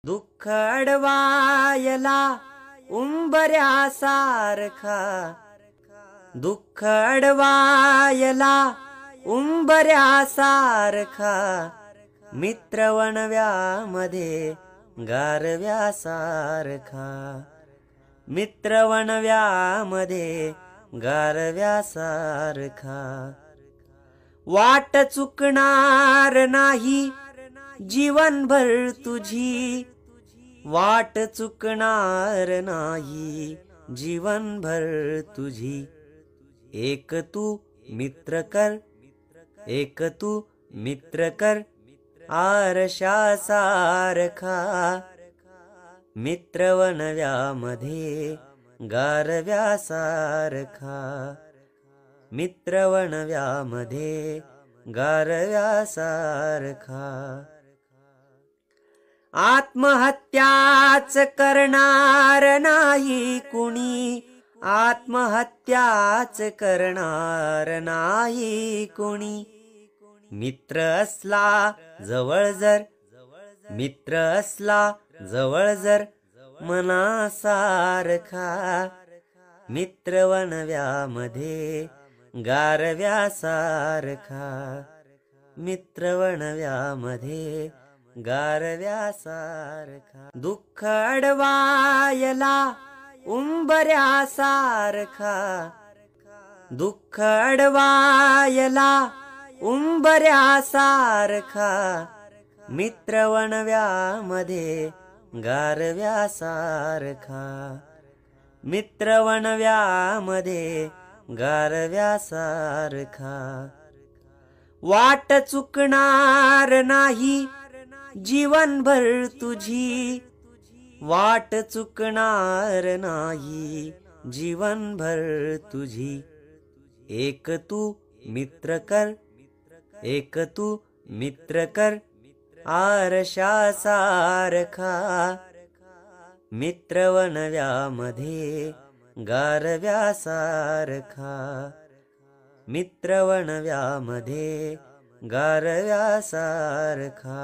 दुःख अडवायला उंबऱ्यासारखा, दुःख अडवायला उंबऱ्यासारखा, मित्र वणव्यामध्ये गारव्यासारखा, मित्र वणव्यामध्ये गारव्यासारखा. वाट चुकणार नाही जीवनभर तुझी, वाट चुकणार नाही जीवनभर तुझी. एक तू मित्र कर, एक तू मित्र कर आरशासारखा, मित्र वणव्यामध्ये गारव्यासारखा, मित्र वणव्यामध्ये गारव्यासारखा. आत्महत्याच करणार नाही कुणी, आत्महत्याच करणार नाही कुणी. मित्र असला जवळ जर, मित्र असला जवळ जर मनासारखा, मित्र वणव्यामध्ये गारव्यासारखा, मित्र वणव्यामध्ये गारव्यासारखा. दुःख अडवायला उंबऱ्यासारखा, दुःख अडवायला उंबऱ्यासारखा, मित्र वणव्यामध्ये गारव्यासारखा, मित्र वणव्यामध्ये गारव्यासारखा. वाट चुकणार नाही जीवनभर तुझी, वाट चुकणार नाही जीवनभर तुझी. एक तू मित्र कर, एक तू मित्र कर आरशासारखा, मित्र वणव्यामध्ये गारव्यासारखा, मित्र वणव्यामध्ये गारव्यासारखा.